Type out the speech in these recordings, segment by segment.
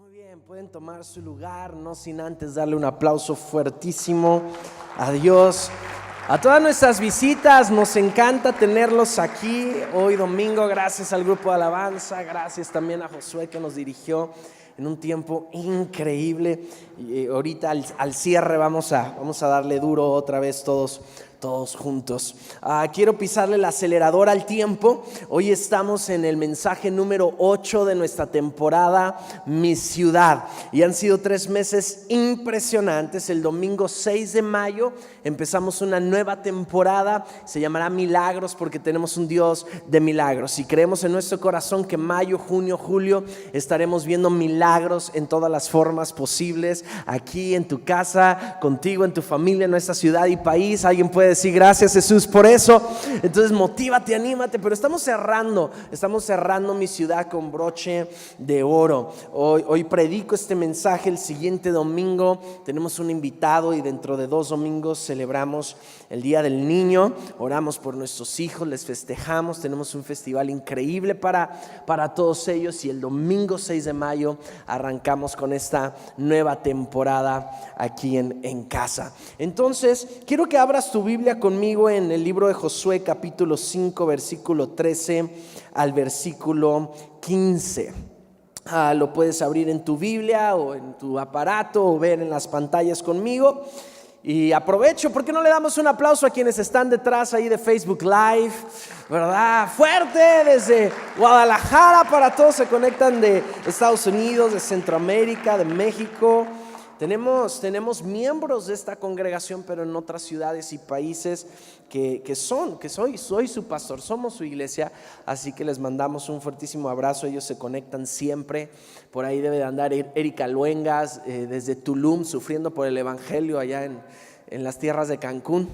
Muy bien, pueden tomar su lugar, no sin antes darle un aplauso fuertísimo a Dios. A todas nuestras visitas, nos encanta tenerlos aquí hoy domingo. Gracias al grupo de alabanza, gracias también a Josué que nos dirigió en un tiempo increíble. Y ahorita al cierre vamos a darle duro otra vez todos juntos. Quiero pisarle el acelerador al tiempo. Hoy estamos en el mensaje número 8 de nuestra temporada Mi Ciudad, y han sido 3 meses impresionantes. El domingo 6 de mayo empezamos una nueva temporada, se llamará Milagros, porque tenemos un Dios de milagros y creemos en nuestro corazón que mayo, junio, julio estaremos viendo milagros en todas las formas posibles, aquí en tu casa, contigo, en tu familia, en nuestra ciudad y país. Alguien puede decir gracias, Jesús, por eso. Entonces motívate, anímate. Pero estamos cerrando Mi Ciudad con broche de oro. Hoy predico este mensaje. El siguiente domingo tenemos un invitado, y dentro de 2 domingos celebramos el Día del Niño. Oramos por nuestros hijos, les festejamos. Tenemos un festival increíble para todos ellos, y el domingo 6 de mayo arrancamos con esta nueva temporada aquí en casa. Entonces quiero que abras tu Biblia conmigo en el libro de Josué, capítulo 5, versículo 13 al versículo 15. Lo puedes abrir en tu Biblia o en tu aparato o ver en las pantallas conmigo. Y aprovecho, ¿por qué no le damos un aplauso a quienes están detrás ahí de Facebook Live? ¿Verdad? Fuerte, desde Guadalajara para todos, se conectan de Estados Unidos, de Centroamérica, de México. Tenemos miembros de esta congregación, pero en otras ciudades y países soy su pastor, somos su iglesia, así que les mandamos un fuertísimo abrazo. Ellos se conectan siempre. Por ahí debe de andar Erika Luengas desde Tulum, sufriendo por el evangelio allá en las tierras de Cancún.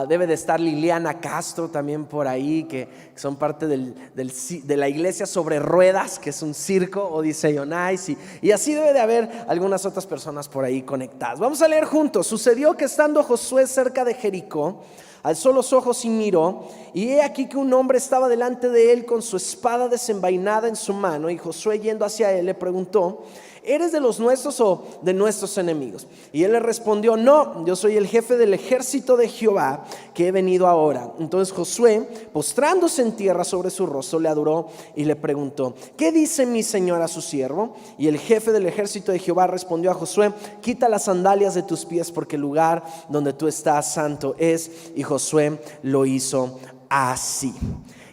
Debe de estar Liliana Castro también por ahí, que son parte de la iglesia sobre ruedas, que es un circo, Odisei on Ice, y así debe de haber algunas otras personas por ahí conectadas. Vamos a leer juntos. Sucedió que estando Josué cerca de Jericó, alzó los ojos y miró, y he aquí que un hombre estaba delante de él con su espada desenvainada en su mano. Y Josué, yendo hacia él, le preguntó: ¿eres de los nuestros o de nuestros enemigos? Y él le respondió: no, yo soy el jefe del ejército de Jehová, que he venido ahora. Entonces Josué, postrándose en tierra sobre su rostro, le adoró y le preguntó: ¿qué dice mi señor a su siervo? Y el jefe del ejército de Jehová respondió a Josué: quita las sandalias de tus pies, porque el lugar donde tú estás santo es. Y Josué lo hizo así.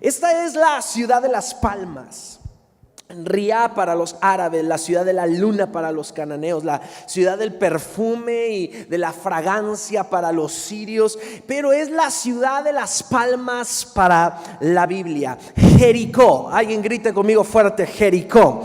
Esta es la ciudad de las palmas, Riá para los árabes, la ciudad de la luna para los cananeos, la ciudad del perfume y de la fragancia para los sirios, pero es la ciudad de las palmas para la Biblia. Jericó, alguien grite conmigo fuerte: Jericó.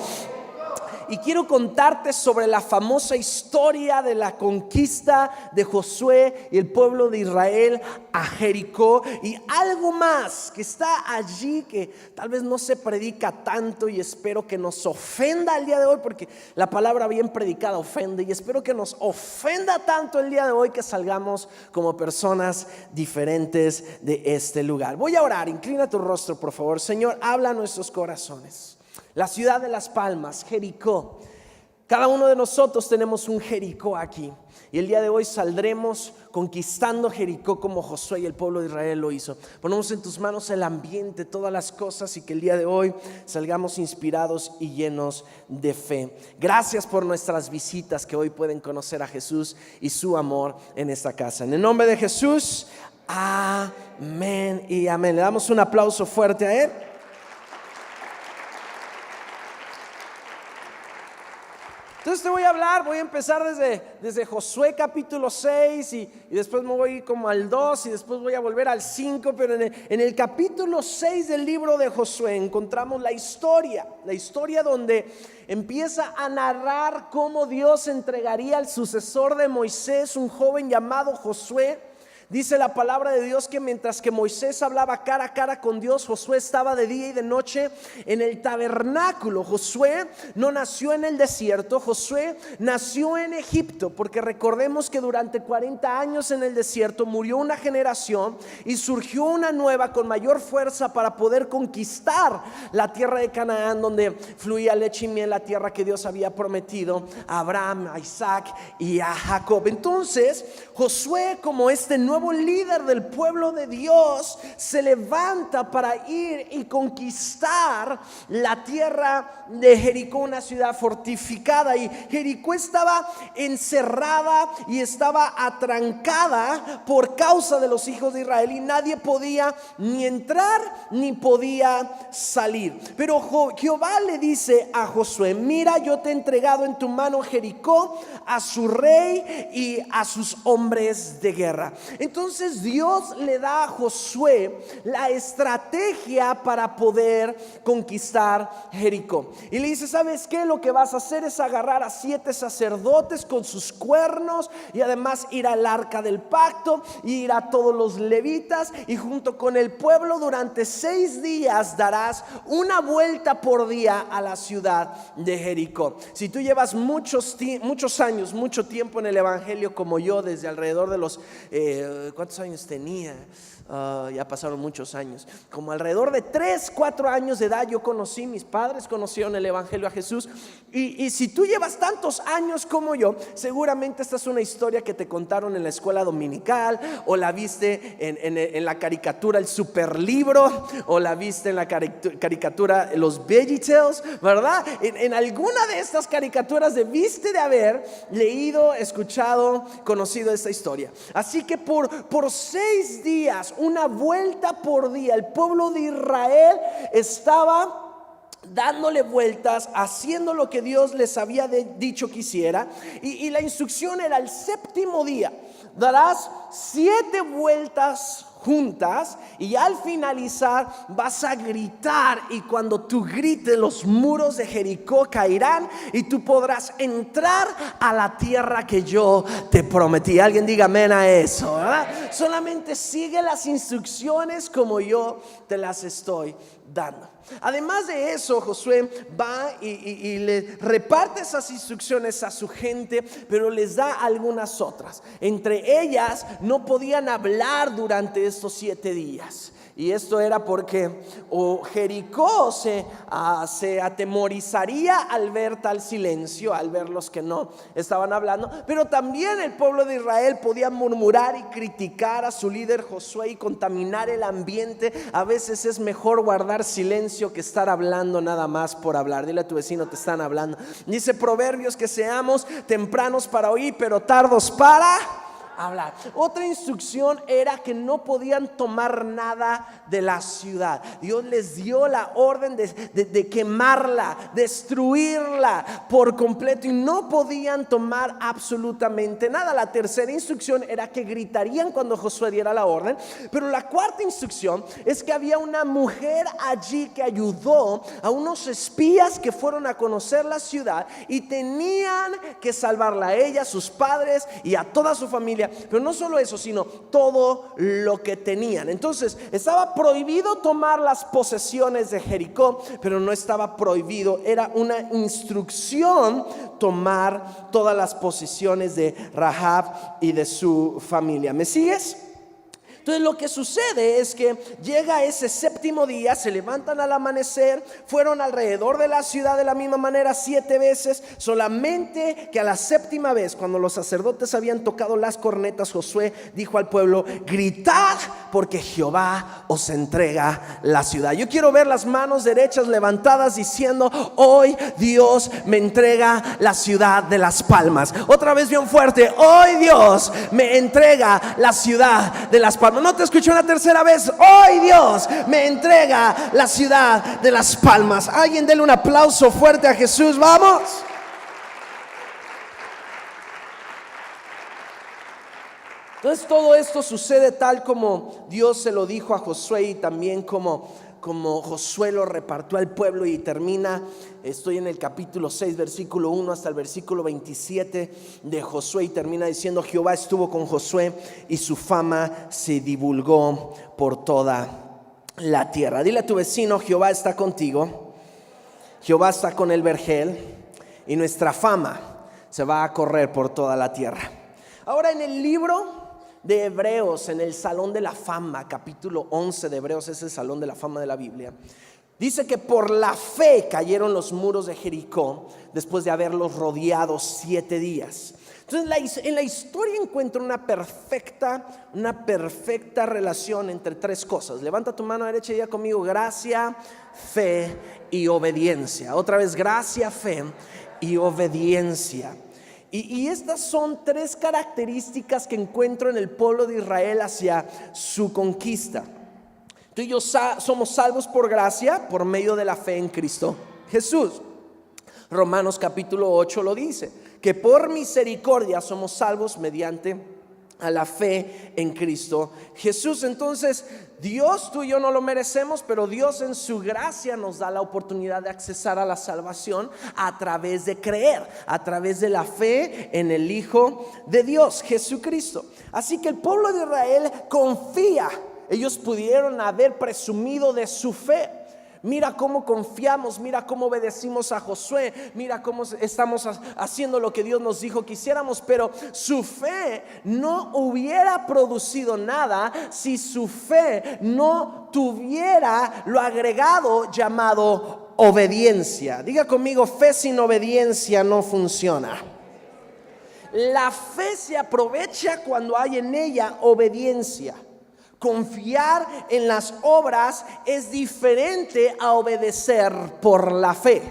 Y quiero contarte sobre la famosa historia de la conquista de Josué y el pueblo de Israel a Jericó, y algo más que está allí que tal vez no se predica tanto, y espero que nos ofenda el día de hoy, porque la palabra bien predicada ofende, y espero que nos ofenda tanto el día de hoy que salgamos como personas diferentes de este lugar. Voy a orar. Inclina tu rostro, por favor. Señor, habla a nuestros corazones. La ciudad de las palmas, Jericó. Cada uno de nosotros tenemos un Jericó aquí, y el día de hoy saldremos conquistando Jericó como Josué y el pueblo de Israel lo hizo. Ponemos en tus manos el ambiente, todas las cosas, y que el día de hoy salgamos inspirados y llenos de fe. Gracias por nuestras visitas que hoy pueden conocer a Jesús y su amor en esta casa. En el nombre de Jesús, amén y amén. Le damos un aplauso fuerte a él. Entonces te voy a empezar desde Josué capítulo 6 y después me voy como al 2 y después voy a volver al 5, pero en el capítulo 6 del libro de Josué encontramos la historia donde empieza a narrar cómo Dios entregaría al sucesor de Moisés, un joven llamado Josué, Dice la palabra de Dios que mientras que Moisés hablaba cara a cara con Dios, Josué estaba de día y de noche en el tabernáculo. Josué no nació en el desierto, Josué nació en Egipto, porque recordemos que durante 40 años en el desierto murió una generación y surgió una nueva con mayor fuerza para poder conquistar la tierra de Canaán, donde fluía leche y miel, la tierra que Dios había prometido a Abraham, a Isaac y a Jacob. Entonces Josué, como este nuevo líder del pueblo de Dios, se levanta para ir y conquistar la tierra de Jericó, una ciudad fortificada. Y Jericó estaba encerrada y estaba atrancada por causa de los hijos de Israel, y nadie podía ni entrar ni podía salir. Pero Jehová le dice a Josué: mira, yo te he entregado en tu mano Jericó, a su rey y a sus hombres de guerra. Entonces Dios le da a Josué la estrategia para poder conquistar Jericó. Y le dice: ¿sabes qué? Lo que vas a hacer es agarrar a 7 sacerdotes con sus cuernos, y además ir al arca del pacto, y ir a todos los levitas, y junto con el pueblo durante 6 días darás una vuelta por día a la ciudad de Jericó. Si tú llevas muchos años, mucho tiempo en el evangelio como yo, desde alrededor de los ¿cuántos años tenía? Ya pasaron muchos años, como alrededor de 3, 4 años de edad yo conocí, mis padres conocieron el evangelio a Jesús, y si tú llevas tantos años como yo, seguramente esta es una historia que te contaron en la escuela dominical, o la viste en la caricatura El Superlibro, o la viste en la caricatura Los VeggieTales, ¿verdad? En alguna de estas caricaturas debiste de haber leído, escuchado, conocido esta historia. Así que por 6 días, una vuelta por día, el pueblo de Israel estaba dándole vueltas, haciendo lo que Dios les había dicho que hiciera. Y la instrucción era: el 7º día darás 7 vueltas juntas, y al finalizar vas a gritar, y cuando tú grites los muros de Jericó caerán y tú podrás entrar a la tierra que yo te prometí. Alguien diga amén a eso, ¿verdad? Solamente sigue las instrucciones como yo te las estoy dando. Además de eso, Josué va y le reparte esas instrucciones a su gente, pero les da algunas otras. Entre ellas, no podían hablar durante estos 7 días. Y esto era porque Jericó se atemorizaría al ver tal silencio, al ver los que no estaban hablando. Pero también el pueblo de Israel podía murmurar y criticar a su líder Josué y contaminar el ambiente. A veces es mejor guardar silencio que estar hablando nada más por hablar. Dile a tu vecino: te están hablando. Dice Proverbios que seamos tempranos para oír, pero tardos para hablar. Otra instrucción era que no podían tomar nada de la ciudad. Dios les dio la orden de quemarla, destruirla por completo, y no podían tomar absolutamente nada. La tercera instrucción era que gritarían cuando Josué diera la orden. Pero la cuarta instrucción es que había una mujer allí que ayudó a unos espías que fueron a conocer la ciudad, y tenían que salvarla a ella, a sus padres y a toda su familia. Pero no solo eso, sino todo lo que tenían. Entonces estaba prohibido tomar las posesiones de Jericó, pero no estaba prohibido, era una instrucción tomar todas las posesiones de Rahab y de su familia. ¿Me sigues? Entonces lo que sucede es que llega ese 7º día, se levantan al amanecer, fueron alrededor de la ciudad de la misma manera 7 veces, solamente que a la 7ª vez, cuando los sacerdotes habían tocado las cornetas, Josué dijo al pueblo: gritad, porque Jehová os entrega la ciudad. Yo quiero ver las manos derechas levantadas diciendo: hoy Dios me entrega la ciudad de Las Palmas. Otra vez bien fuerte: hoy Dios me entrega la ciudad de Las Palmas. No te escucho una tercera vez: hoy Dios me entrega la ciudad de Las Palmas. Alguien dele un aplauso fuerte a Jesús. Vamos. Entonces todo esto sucede tal como Dios se lo dijo a Josué, y también como como Josué lo repartió al pueblo y termina. Estoy en el capítulo 6, versículo 1 hasta el versículo 27 de Josué, y termina diciendo: Jehová estuvo con Josué y su fama se divulgó por toda la tierra. Dile a tu vecino: Jehová está contigo, Jehová está con el vergel, y nuestra fama se va a correr por toda la tierra. Ahora, en el libro de Hebreos, en el Salón de la Fama, capítulo 11 de Hebreos, es el Salón de la Fama de la Biblia, dice que por la fe cayeron los muros de Jericó después de haberlos rodeado 7 días. Entonces en la historia encuentro una perfecta relación entre 3 cosas. Levanta tu mano derecha y diga conmigo: gracia, fe y obediencia. Otra vez: gracia, fe y obediencia. Y estas son 3 características que encuentro en el pueblo de Israel hacia su conquista. Tú y yo somos salvos por gracia, por medio de la fe en Cristo Jesús. Romanos capítulo 8 lo dice, que por misericordia somos salvos mediante a la fe en Cristo Jesús. Entonces, Dios, tú y yo no lo merecemos, pero Dios en su gracia nos da la oportunidad de accesar a la salvación a través de creer, a través de la fe en el Hijo de Dios, Jesucristo. Así que el pueblo de Israel confía. Ellos pudieron haber presumido de su fe. Mira cómo confiamos, mira cómo obedecimos a Josué, mira cómo estamos haciendo lo que Dios nos dijo que hiciéramos. Pero su fe no hubiera producido nada si su fe no tuviera lo agregado llamado obediencia. Diga conmigo: fe sin obediencia no funciona. La fe se aprovecha cuando hay en ella obediencia. Confiar en las obras es diferente a obedecer por la fe,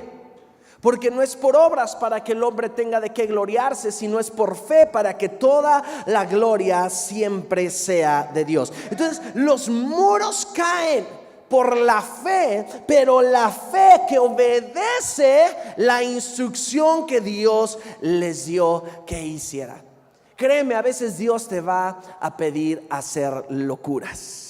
porque no es por obras para que el hombre tenga de qué gloriarse, sino es por fe para que toda la gloria siempre sea de Dios. Entonces los muros caen por la fe, pero la fe que obedece la instrucción que Dios les dio que hiciera. Créeme, a veces Dios te va a pedir hacer locuras.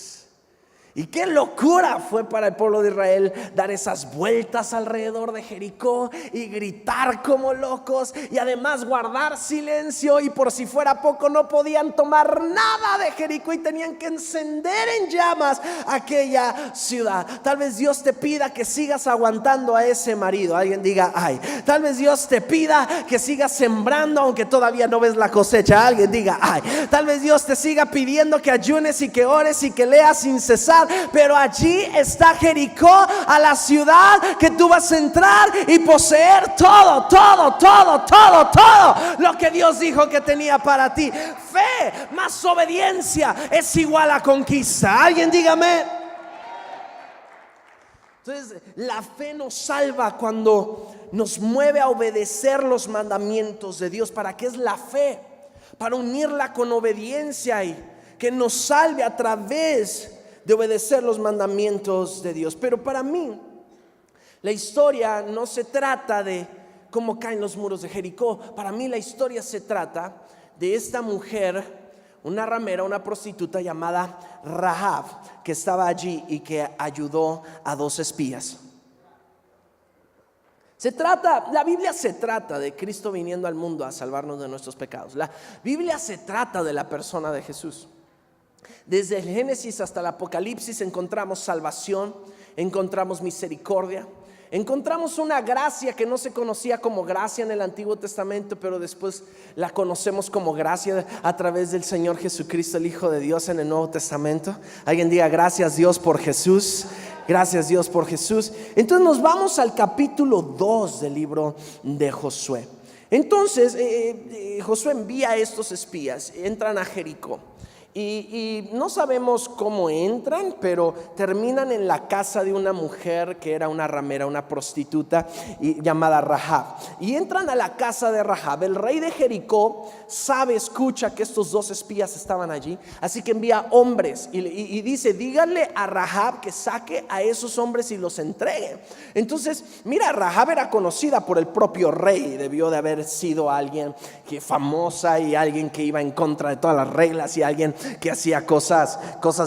Y qué locura fue para el pueblo de Israel dar esas vueltas alrededor de Jericó y gritar como locos, y además guardar silencio, y por si fuera poco no podían tomar nada de Jericó y tenían que encender en llamas aquella ciudad. Tal vez Dios te pida que sigas aguantando a ese marido. Alguien diga ay. Tal vez Dios te pida que sigas sembrando aunque todavía no ves la cosecha. Alguien diga ay. Tal vez Dios te siga pidiendo que ayunes y que ores y que leas sin cesar. Pero allí está Jericó, a la ciudad que tú vas a entrar y poseer todo lo que Dios dijo que tenía para ti. Fe más obediencia es igual a conquista. Alguien dígame. Entonces la fe nos salva cuando nos mueve a obedecer los mandamientos de Dios. ¿Para qué es la fe? Para unirla con obediencia y que nos salve a través de obedecer los mandamientos de Dios. Pero para mí la historia no se trata de cómo caen los muros de Jericó. Para mí la historia se trata de esta mujer, una ramera, una prostituta llamada Rahab, que estaba allí y que ayudó a 2 espías. La Biblia se trata de Cristo viniendo al mundo a salvarnos de nuestros pecados. La Biblia se trata de la persona de Jesús. Desde el Génesis hasta el Apocalipsis encontramos salvación, encontramos misericordia, encontramos una gracia que no se conocía como gracia en el Antiguo Testamento, pero después la conocemos como gracia a través del Señor Jesucristo, el Hijo de Dios, en el Nuevo Testamento. Alguien diga gracias Dios por Jesús. Gracias Dios por Jesús. Entonces nos vamos al capítulo 2 del libro de Josué. Entonces Josué envía a estos espías, entran a Jericó. Y no sabemos cómo entran, pero terminan en la casa de una mujer que era una ramera, una prostituta llamada Rahab. Y entran a la casa de Rahab. El rey de Jericó escucha que estos 2 espías estaban allí, así que envía hombres y dice: díganle a Rahab que saque a esos hombres y los entregue. Entonces, mira, Rahab era conocida por el propio rey. Debió de haber sido alguien que famosa y alguien que iba en contra de todas las reglas y alguien que hacía cosas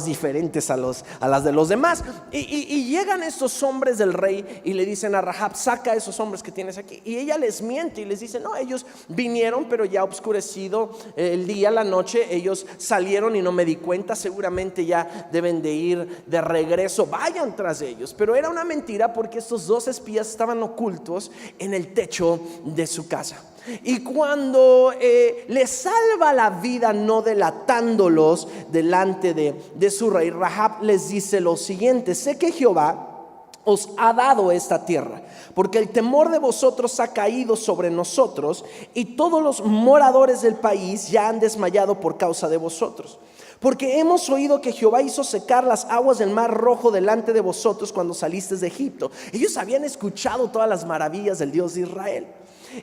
diferentes a las de los demás. Y llegan estos hombres del rey y le dicen a Rahab: saca a esos hombres que tienes aquí. Y ella les miente y les dice: no, ellos vinieron, pero ya oscurecido el día, la noche, ellos salieron y no me di cuenta, seguramente ya deben de ir de regreso, vayan tras ellos. Pero era una mentira, porque estos dos espías estaban ocultos en el techo de su casa. Y cuando les salva la vida no delatándolos delante de su rey, Rahab les dice lo siguiente: sé que Jehová os ha dado esta tierra, porque el temor de vosotros ha caído sobre nosotros, y todos los moradores del país ya han desmayado por causa de vosotros. Porque hemos oído que Jehová hizo secar las aguas del mar Rojo delante de vosotros cuando salisteis de Egipto. Ellos habían escuchado todas las maravillas del Dios de Israel.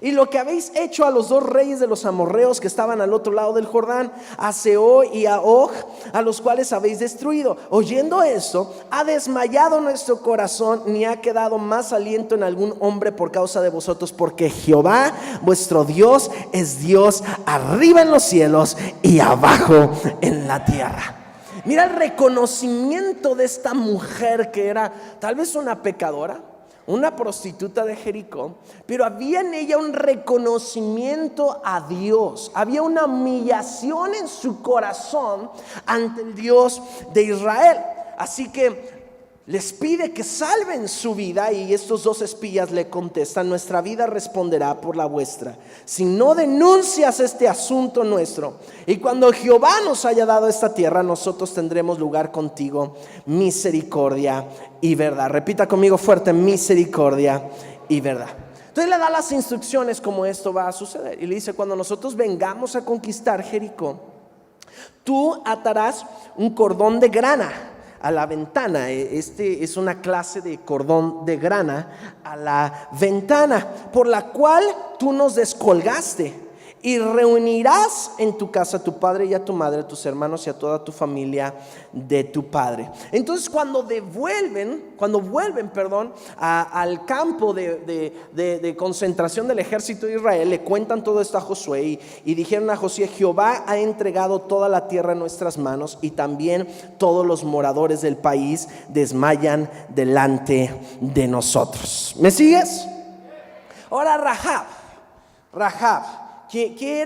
Y lo que habéis hecho a los dos reyes de los amorreos que estaban al otro lado del Jordán, a Sehón y a Og, a los cuales habéis destruido. Oyendo esto, ha desmayado nuestro corazón, ni ha quedado más aliento en algún hombre por causa de vosotros, porque Jehová vuestro Dios es Dios arriba en los cielos y abajo en la tierra. Mira el reconocimiento de esta mujer, que era tal vez una pecadora, una prostituta de Jericó, pero había en ella un reconocimiento a Dios. Había una humillación en su corazón ante el Dios de Israel. Así que les pide que salven su vida, y estos dos espías le contestan: nuestra vida responderá por la vuestra, si no denuncias este asunto nuestro. Y cuando Jehová nos haya dado esta tierra, nosotros tendremos lugar contigo, misericordia y verdad. Repita conmigo fuerte: misericordia y verdad. Entonces le da las instrucciones cómo esto va a suceder, y le dice: cuando nosotros vengamos a conquistar Jericó, tú atarás un cordón de grana a la ventana. Este es una clase de cordón de grana a la ventana, por la cual tú nos descolgaste, y reunirás en tu casa a tu padre y a tu madre, a tus hermanos y a toda tu familia de tu padre. Entonces cuando vuelven al campo de concentración del ejército de Israel, le cuentan todo esto a Josué, y dijeron a Josué: Jehová ha entregado toda la tierra en nuestras manos, y también todos los moradores del país desmayan delante de nosotros. ¿Me sigues? Ahora Rahab, que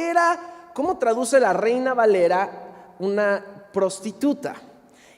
era, ¿cómo traduce la Reina Valera? Una prostituta.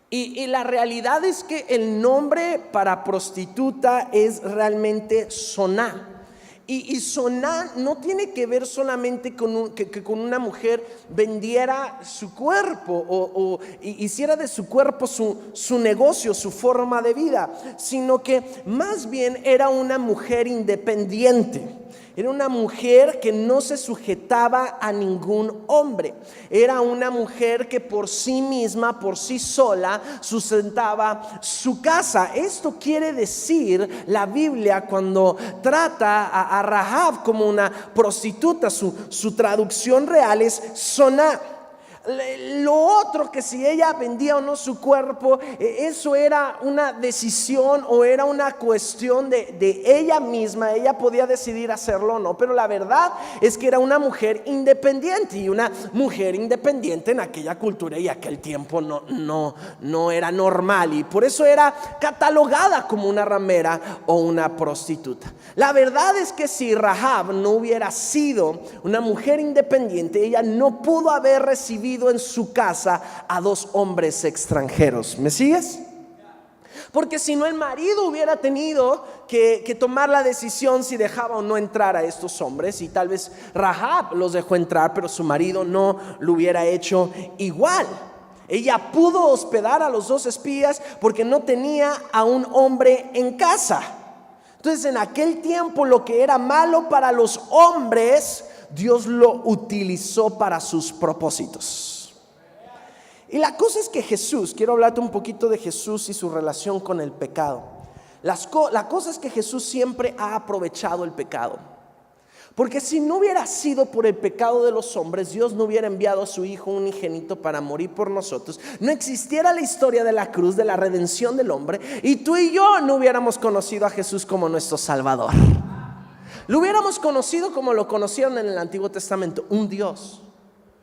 Y la realidad es que el nombre para prostituta es realmente soná. Y soná no tiene que ver solamente con que con una mujer vendiera su cuerpo o hiciera de su cuerpo su negocio, su forma de vida, sino que más bien era una mujer independiente. Era una mujer que no se sujetaba a ningún hombre. Era una mujer que por sí misma, por sí sola, sustentaba su casa. Esto quiere decir la Biblia cuando trata a Rahab como una prostituta. Su traducción real es soná. Lo otro, que si ella vendía o no su cuerpo, eso era una decisión o era una cuestión de ella misma. Ella podía decidir hacerlo o no, pero la verdad es que era una mujer independiente, y una mujer independiente en aquella cultura y aquel tiempo no era normal, y por eso era catalogada como una ramera o una prostituta. La verdad es que si Rahab no hubiera sido una mujer independiente, ella no pudo haber recibido en su casa a dos hombres extranjeros. ¿Me sigues? Porque si no, el marido hubiera tenido que tomar la decisión si dejaba o no entrar a estos hombres, y tal vez Rahab los dejó entrar, pero su marido no lo hubiera hecho igual. Ella pudo hospedar a los dos espías porque no tenía a un hombre en casa. Entonces, en aquel tiempo, lo que era malo para los hombres, Dios lo utilizó para sus propósitos. Y la cosa es que Jesús, quiero hablarte un poquito de Jesús y su relación con el pecado. La cosa es que Jesús siempre ha aprovechado el pecado. Porque si no hubiera sido por el pecado de los hombres, Dios no hubiera enviado a su Hijo unigénito para morir por nosotros. No existiera la historia de la cruz, de la redención del hombre, y tú y yo no hubiéramos conocido a Jesús como nuestro Salvador. Lo hubiéramos conocido como lo conocieron en el Antiguo Testamento: un Dios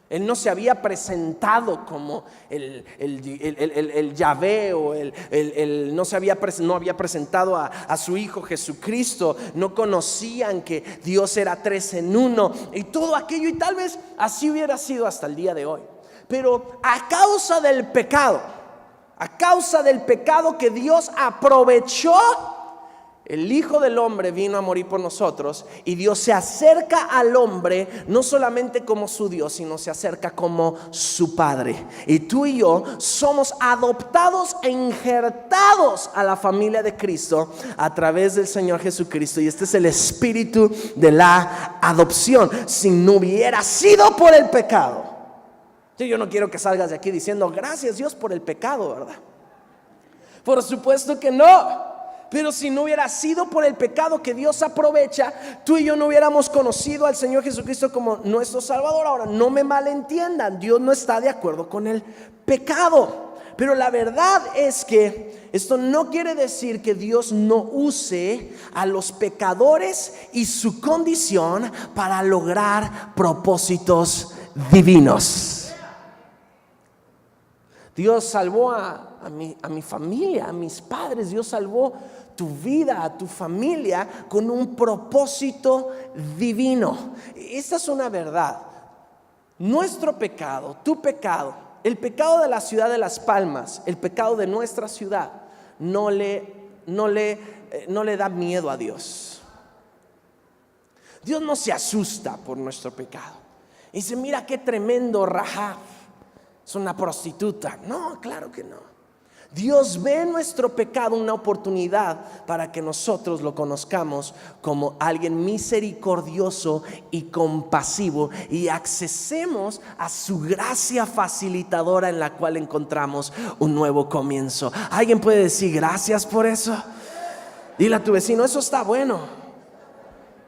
Él no se había presentado como el Yahvé, o no había presentado a su Hijo Jesucristo. No conocían que Dios era 3 en 1 y todo aquello, y tal vez así hubiera sido hasta el día de hoy. Pero a causa del pecado que Dios aprovechó, el Hijo del Hombre vino a morir por nosotros, y Dios se acerca al hombre no solamente como su Dios, sino se acerca como su Padre. Y tú y yo somos adoptados e injertados a la familia de Cristo a través del Señor Jesucristo. Y este es el espíritu de la adopción. Si no hubiera sido por el pecado, yo no quiero que salgas de aquí diciendo gracias Dios por el pecado, ¿verdad? Por supuesto que no. Pero si no hubiera sido por el pecado que Dios aprovecha, tú y yo no hubiéramos conocido al Señor Jesucristo como nuestro Salvador. Ahora, no me malentiendan, Dios no está de acuerdo con el pecado. Pero la verdad es que esto no quiere decir que Dios no use a los pecadores y su condición para lograr propósitos divinos. Dios salvó a mi familia, a mis padres. Dios salvó tu vida, a tu familia, con un propósito divino. Esta es una verdad. Nuestro pecado, tu pecado, el pecado de la ciudad de Las Palmas, el pecado de nuestra ciudad, no le da miedo a Dios. Dios no se asusta por nuestro pecado. Dice, mira qué tremendo Rahab, es una prostituta. No, claro que no. Dios ve en nuestro pecado una oportunidad para que nosotros lo conozcamos como alguien misericordioso y compasivo, y accesemos a su gracia facilitadora, en la cual encontramos un nuevo comienzo. ¿Alguien puede decir gracias por eso? Dile a tu vecino, eso está bueno.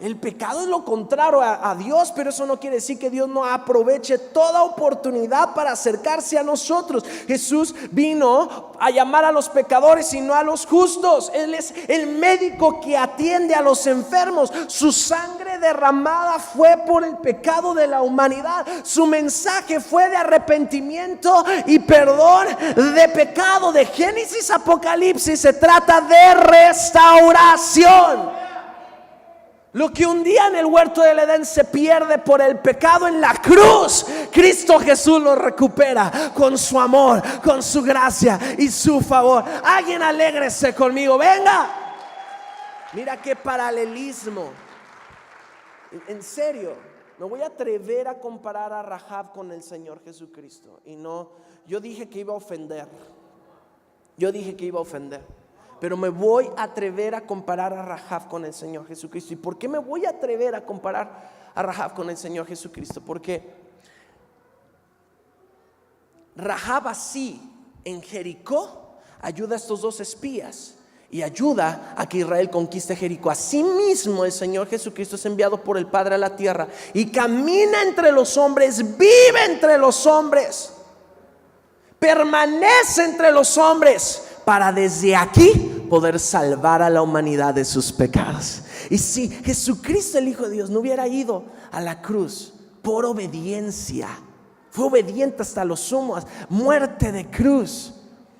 El pecado es lo contrario a Dios, pero eso no quiere decir que Dios no aproveche toda oportunidad para acercarse a nosotros. Jesús vino a llamar a los pecadores y no a los justos. Él es el médico que atiende a los enfermos. Su sangre derramada fue por el pecado de la humanidad. Su mensaje fue de arrepentimiento y perdón de pecado. De Génesis a Apocalipsis se trata de restauración. Lo que un día en el huerto del Edén se pierde por el pecado, en la cruz Cristo Jesús lo recupera con su amor, con su gracia y su favor. Alguien alégrese conmigo, venga. Mira qué paralelismo. En serio, me voy a atrever a comparar a Rahab con el Señor Jesucristo. Y no, yo dije que iba a ofender. Pero me voy a atrever a comparar a Rahab con el Señor Jesucristo. ¿Y por qué me voy a atrever a comparar a Rahab con el Señor Jesucristo? Porque Rahab así en Jericó ayuda a estos dos espías y ayuda a que Israel conquiste Jericó. Asimismo, el Señor Jesucristo es enviado por el Padre a la tierra y camina entre los hombres, vive entre los hombres, permanece entre los hombres, para desde aquí poder salvar a la humanidad de sus pecados. Y si Jesucristo, el Hijo de Dios, no hubiera ido a la cruz por obediencia, fue obediente hasta los sumos, muerte de cruz,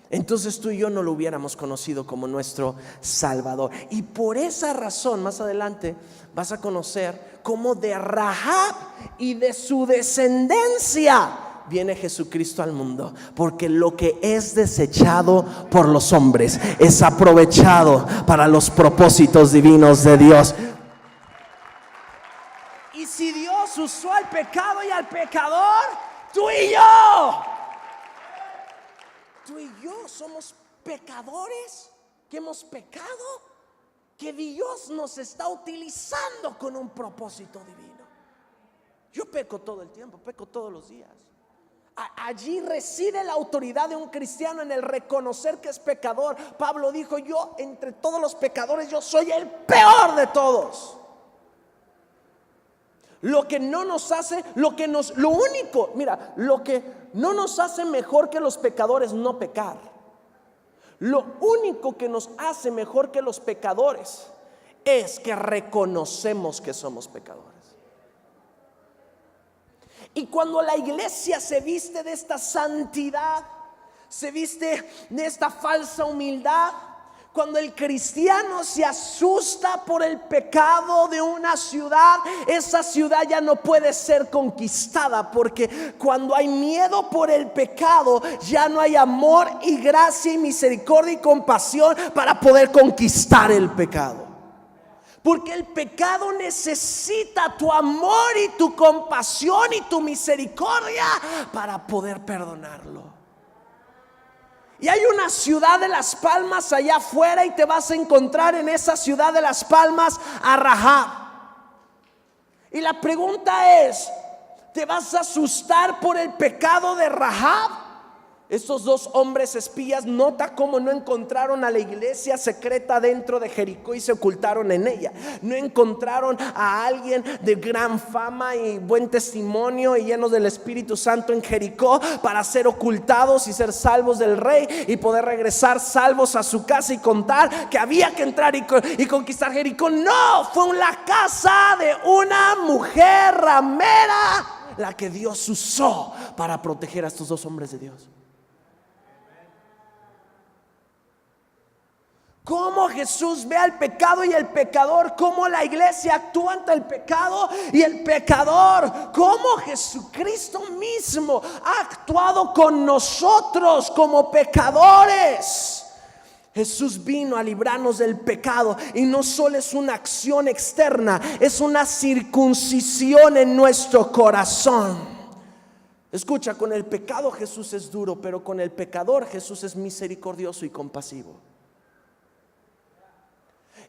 entonces tú y yo no lo hubiéramos conocido como nuestro Salvador. Y por esa razón, más adelante vas a conocer cómo de Rahab y de su descendencia viene Jesucristo al mundo, porque lo que es desechado por los hombres es aprovechado para los propósitos divinos de Dios. Y si Dios usó al pecado y al pecador, tú y yo somos pecadores que hemos pecado, que Dios nos está utilizando con un propósito divino. Yo peco todo el tiempo, peco todos los días. Allí reside la autoridad de un cristiano, en el reconocer que es pecador. Pablo dijo, yo entre todos los pecadores, yo soy el peor de todos. Lo que no nos hace, lo que no nos hace mejor que los pecadores no pecar. Lo único que nos hace mejor que los pecadores es que reconocemos que somos pecadores. Y cuando la iglesia se viste de esta santidad, se viste de esta falsa humildad, cuando el cristiano se asusta por el pecado de una ciudad, esa ciudad ya no puede ser conquistada, porque cuando hay miedo por el pecado, ya no hay amor y gracia y misericordia y compasión para poder conquistar el pecado. Porque el pecado necesita tu amor y tu compasión y tu misericordia para poder perdonarlo. Y hay una ciudad de Las Palmas allá afuera, y te vas a encontrar en esa ciudad de Las Palmas a Rahab. Y la pregunta es, ¿te vas a asustar por el pecado de Rahab? Estos dos hombres espías, nota cómo no encontraron a la iglesia secreta dentro de Jericó y se ocultaron en ella. No encontraron a alguien de gran fama y buen testimonio y llenos del Espíritu Santo en Jericó para ser ocultados y ser salvos del rey y poder regresar salvos a su casa y contar que había que entrar y conquistar Jericó. No, fue la casa de una mujer ramera la que Dios usó para proteger a estos dos hombres de Dios. Cómo Jesús ve al pecado y el pecador, cómo la iglesia actúa ante el pecado y el pecador, cómo Jesucristo mismo ha actuado con nosotros como pecadores. Jesús vino a librarnos del pecado, y no solo es una acción externa, es una circuncisión en nuestro corazón. Escucha, con el pecado Jesús es duro, pero con el pecador Jesús es misericordioso y compasivo.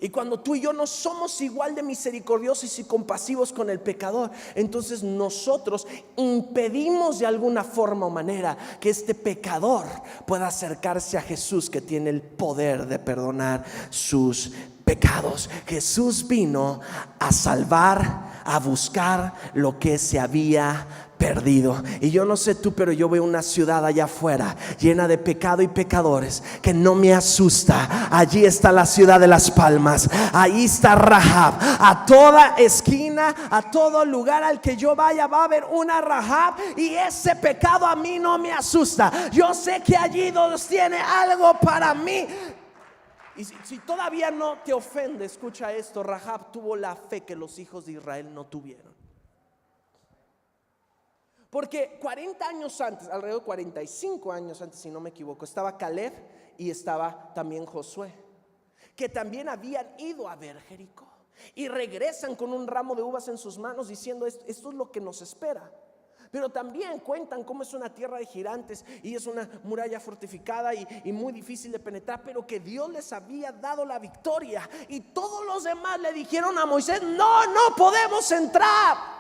Y cuando tú y yo no somos igual de misericordiosos y compasivos con el pecador, entonces nosotros impedimos de alguna forma o manera que este pecador pueda acercarse a Jesús, que tiene el poder de perdonar sus pecados. Jesús vino a salvar, a buscar lo que se había perdido. Y yo no sé tú, pero yo veo una ciudad allá afuera llena de pecado y pecadores que no me asusta. Allí está la ciudad de Las Palmas, ahí está Rahab. A toda esquina, a todo lugar al que yo vaya va a haber una Rahab, y ese pecado a mí no me asusta. Yo sé que allí Dios tiene algo para mí. Y si todavía no te ofende, escucha esto: Rahab tuvo la fe que los hijos de Israel no tuvieron. Porque 40 años antes, alrededor de 45 años antes, si no me equivoco, estaba Caleb y estaba también Josué, que también habían ido a ver Jericó, y regresan con un ramo de uvas en sus manos diciendo: esto es lo que nos espera. Pero también cuentan cómo es una tierra de gigantes y es una muralla fortificada y muy difícil de penetrar, pero que Dios les había dado la victoria. Y todos los demás le dijeron a Moisés: no podemos entrar.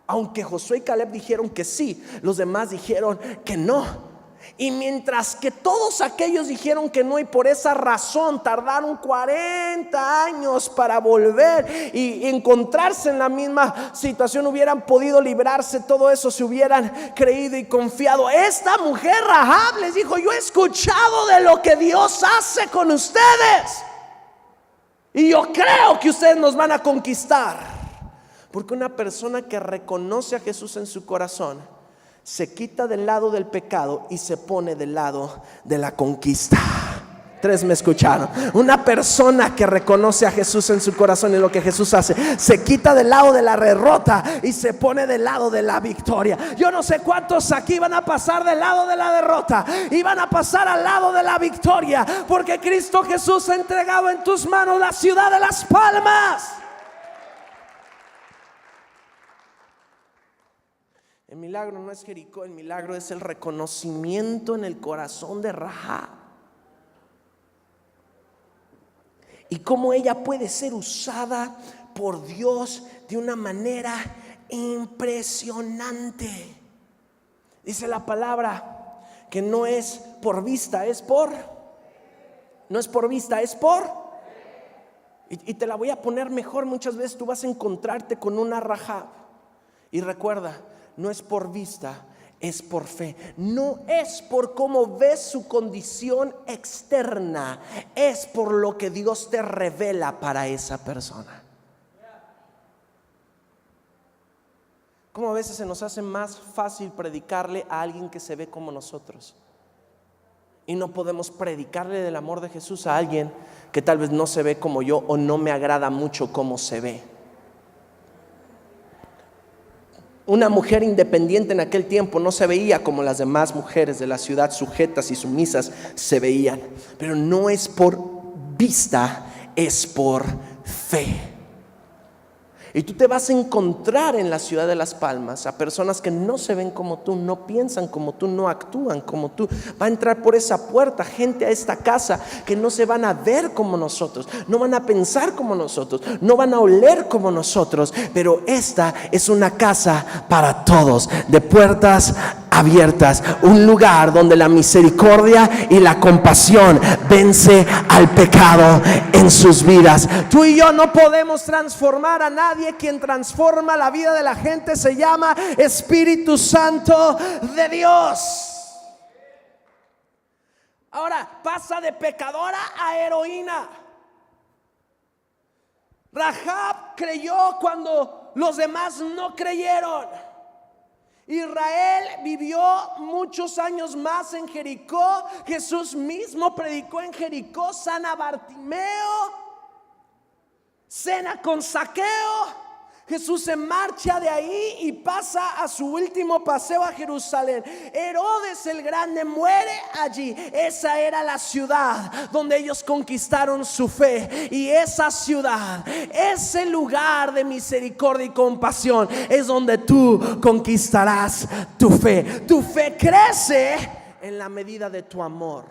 Aunque Josué y Caleb dijeron que sí, los demás dijeron que no. Y mientras que todos aquellos dijeron que no, y por esa razón tardaron 40 años para volver y encontrarse en la misma situación, hubieran podido librarse todo eso si hubieran creído y confiado. Esta mujer Rahab les dijo: yo he escuchado de lo que Dios hace con ustedes, y yo creo que ustedes nos van a conquistar. Porque una persona que reconoce a Jesús en su corazón se quita del lado del pecado y se pone del lado de la conquista. 3 me escucharon. Una persona que reconoce a Jesús en su corazón y lo que Jesús hace, se quita del lado de la derrota y se pone del lado de la victoria. Yo no sé cuántos aquí van a pasar del lado de la derrota y van a pasar al lado de la victoria, porque Cristo Jesús ha entregado en tus manos la ciudad de Las Palmas. El milagro no es Jericó, el milagro es el reconocimiento en el corazón de Rahab. Y cómo ella puede ser usada por Dios de una manera impresionante. Dice la palabra que no es por vista, no es por vista, es por. Y te la voy a poner mejor. Muchas veces tú vas a encontrarte con una Rahab. Y recuerda, no es por vista, es por fe. No es por cómo ves su condición externa, es por lo que Dios te revela para esa persona. ¿Cómo a veces se nos hace más fácil predicarle a alguien que se ve como nosotros? Y no podemos predicarle del amor de Jesús a alguien que tal vez no se ve como yo o no me agrada mucho cómo se ve. Una mujer independiente en aquel tiempo no se veía como las demás mujeres de la ciudad, sujetas y sumisas se veían. Pero no es por vista, es por fe. Y tú te vas a encontrar en la ciudad de Las Palmas a personas que no se ven como tú, no piensan como tú, no actúan como tú. Va a entrar por esa puerta gente a esta casa que no se van a ver como nosotros, no van a pensar como nosotros, no van a oler como nosotros. Pero esta es una casa para todos, de puertas abiertas, un lugar donde la misericordia y la compasión vence al pecado en sus vidas. Tú y yo no podemos transformar a nadie. Quien transforma la vida de la gente se llama Espíritu Santo de Dios. Ahora pasa de pecadora a heroína. Rahab creyó cuando los demás no creyeron. Israel vivió muchos años más en Jericó. Jesús mismo predicó en Jericó, sana a Bartimeo, cena con Zaqueo. Jesús se marcha de ahí y pasa a su último paseo a Jerusalén. Herodes el Grande muere allí. Esa era la ciudad donde ellos conquistaron su fe. Y esa ciudad, ese lugar de misericordia y compasión, es donde tú conquistarás tu fe. Tu fe crece en la medida de tu amor.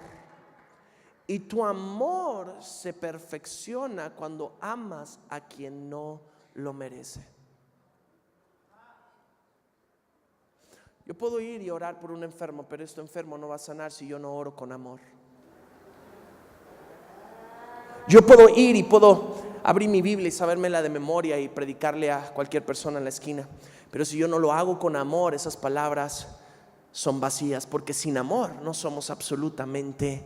Y tu amor se perfecciona cuando amas a quien no lo merece. Yo puedo ir y orar por un enfermo, pero este enfermo no va a sanar si yo no oro con amor. Yo puedo ir y puedo abrir mi Biblia y sabérmela de memoria y predicarle a cualquier persona en la esquina, pero si yo no lo hago con amor, esas palabras son vacías, porque sin amor no somos absolutamente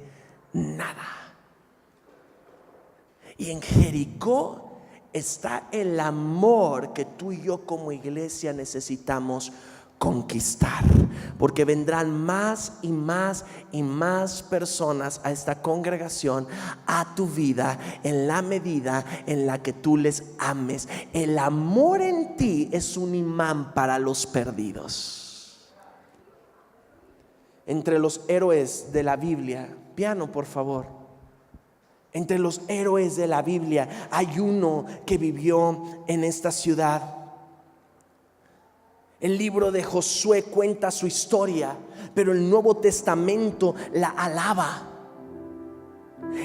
nada. Y en Jericó está el amor que tú y yo como iglesia necesitamos conquistar, porque vendrán más y más y más personas a esta congregación, a tu vida, en la medida en la que tú les ames. El amor en ti es un imán para los perdidos. Entre los héroes de la Biblia, piano por favor, entre los héroes de la Biblia hay uno que vivió en esta ciudad. El libro de Josué cuenta su historia, pero el Nuevo Testamento la alaba.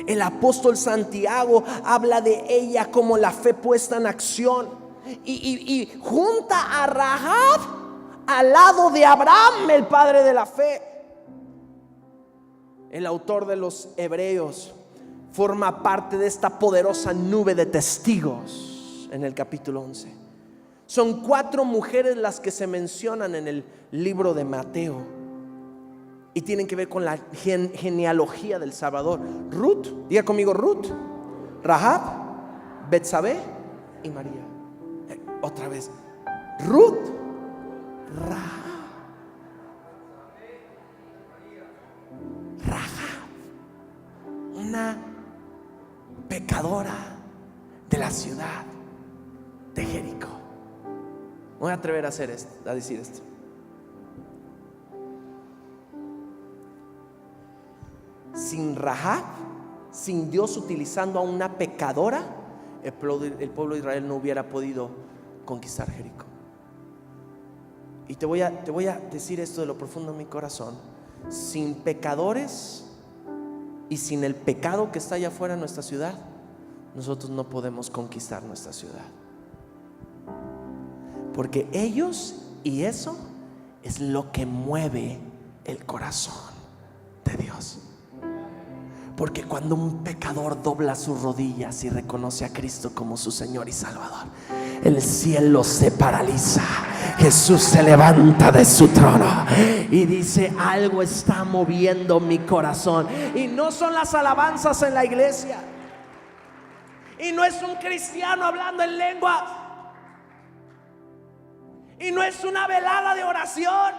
El apóstol Santiago habla de ella como la fe puesta en acción, y junta a Rahab al lado de Abraham, el padre de la fe. El autor de los Hebreos forma parte de esta poderosa nube de testigos en el capítulo 11. Son 4 mujeres las que se mencionan en el libro de Mateo y tienen que ver con la genealogía del Salvador. Ruth, diga conmigo, Ruth, Rahab, Betsabé y María. Otra vez, Ruth, Rahab, una pecadora de la ciudad de Jericó. Voy a atrever a decir esto. Sin Rahab, sin Dios utilizando a una pecadora, el pueblo de Israel no hubiera podido conquistar Jericó. Y te voy a decir esto de lo profundo de mi corazón. Sin pecadores y sin el pecado que está allá afuera en nuestra ciudad, nosotros no podemos conquistar nuestra ciudad. Porque ellos y eso es lo que mueve el corazón de Dios. Porque cuando un pecador dobla sus rodillas y reconoce a Cristo como su Señor y Salvador, el cielo se paraliza. Jesús se levanta de su trono y dice: algo está moviendo mi corazón. Y no son las alabanzas en la iglesia, y no es un cristiano hablando en lengua. Y no es una velada de oración.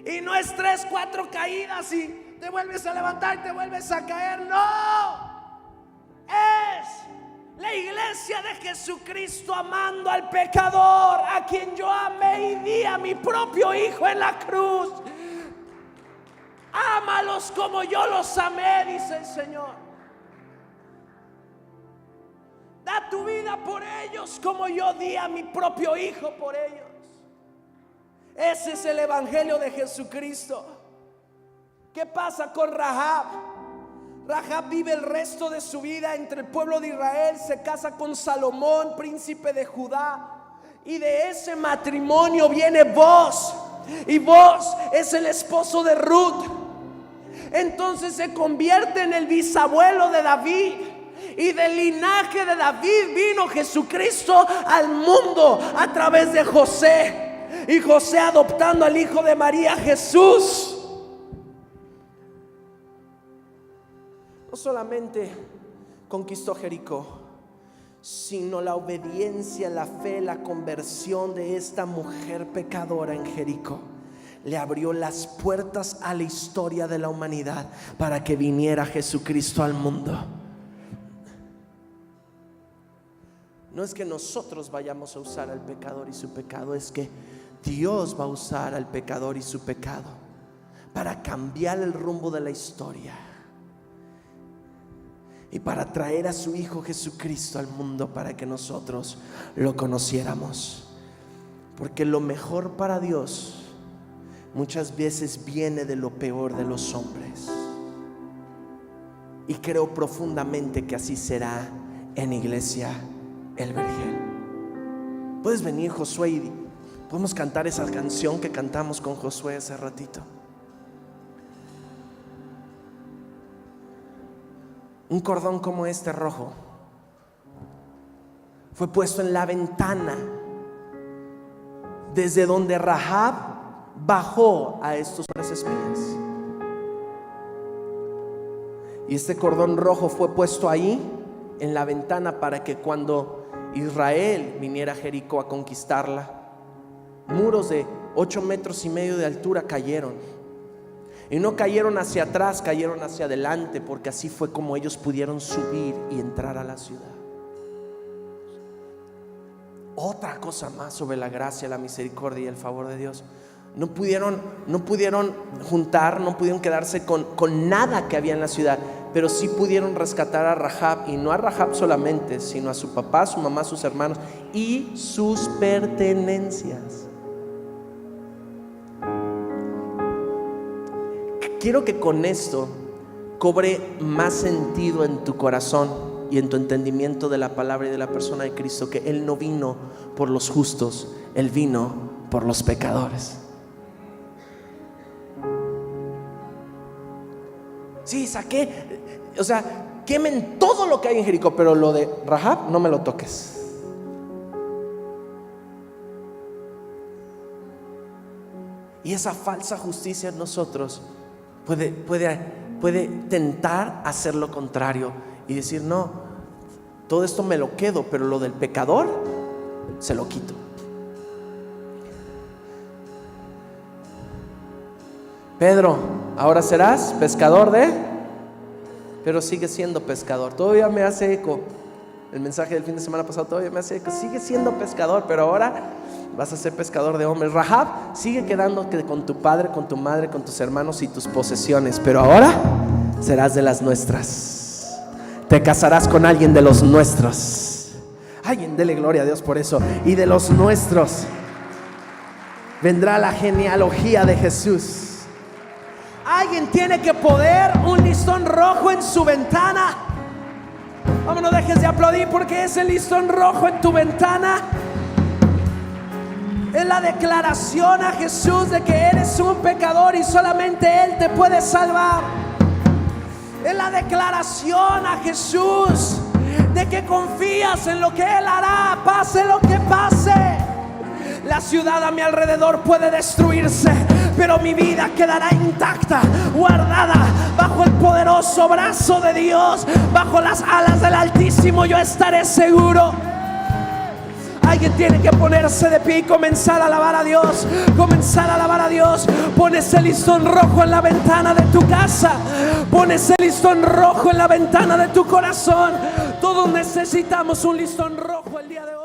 Y no es 3, 4 caídas y te vuelves a levantar y te vuelves a caer. No. Es la iglesia de Jesucristo amando al pecador, a quien yo amé y di a mi propio hijo en la cruz. Ámalos como yo los amé, dice el Señor. Da tu vida por ellos como yo di a mi propio hijo por ellos. Ese es el evangelio de Jesucristo. ¿Qué pasa con Rahab? Rahab vive el resto de su vida entre el pueblo de Israel, se casa con Salomón, príncipe de Judá, y de ese matrimonio viene Boaz, y Boaz es el esposo de Ruth. Entonces se convierte en el bisabuelo de David, y del linaje de David vino Jesucristo al mundo a través de José, y José adoptando al hijo de María, Jesús. No solamente conquistó Jericó, sino la obediencia, la fe, la conversión de esta mujer pecadora en Jericó le abrió las puertas a la historia de la humanidad para que viniera Jesucristo al mundo. No es que nosotros vayamos a usar al pecador y su pecado, es que Dios va a usar al pecador y su pecado para cambiar el rumbo de la historia y para traer a su Hijo Jesucristo al mundo para que nosotros lo conociéramos. Porque lo mejor para Dios muchas veces viene de lo peor de los hombres. Y creo profundamente que así será en Iglesia El Vergel. Puedes venir, Josué, y podemos cantar esa canción que cantamos con Josué hace ratito. Un cordón como este rojo fue puesto en la ventana desde donde Rahab bajó a estos 3 espías. Y este cordón rojo fue puesto ahí en la ventana para que cuando Israel viniera a Jericó a conquistarla, muros de 8,5 metros de altura cayeron. Y no cayeron hacia atrás, cayeron hacia adelante, porque así fue como ellos pudieron subir y entrar a la ciudad. Otra cosa más sobre la gracia, la misericordia y el favor de Dios. No pudieron juntar, no pudieron quedarse con nada que había en la ciudad, pero sí pudieron rescatar a Rahab, y no a Rahab solamente, sino a su papá, su mamá, sus hermanos y sus pertenencias. Quiero que con esto cobre más sentido en tu corazón y en tu entendimiento de la palabra y de la persona de Cristo, que Él no vino por los justos, Él vino por los pecadores. Sí, quemen todo lo que hay en Jericó, pero lo de Rahab no me lo toques. Y esa falsa justicia en nosotros puede tentar hacer lo contrario y decir: no, todo esto me lo quedo, pero lo del pecador se lo quito. Pedro, ahora serás pescador pero sigue siendo pescador. Todavía me hace eco el mensaje del fin de semana pasado, todavía me hace eco. Sigue siendo pescador, pero ahora vas a ser pescador de hombres. Rahab, sigue quedándote con tu padre, con tu madre, con tus hermanos y tus posesiones, pero ahora serás de las nuestras. Te casarás con alguien de los nuestros. Alguien, dele gloria a Dios por eso. Y de los nuestros vendrá la genealogía de Jesús. Alguien tiene que poner un listón rojo en su ventana. Vamos, no dejes de aplaudir, porque ese listón rojo en tu ventana es la declaración a Jesús de que eres un pecador y solamente Él te puede salvar. Es la declaración a Jesús de que confías en lo que Él hará, pase lo que pase. La ciudad a mi alrededor puede destruirse, pero mi vida quedará intacta, guardada bajo el poderoso brazo de Dios. Bajo las alas del Altísimo yo estaré seguro. Alguien tiene que ponerse de pie y comenzar a alabar a Dios. Comenzar a alabar a Dios. Pon ese listón rojo en la ventana de tu casa. Pon ese listón rojo en la ventana de tu corazón. Todos necesitamos un listón rojo el día de hoy.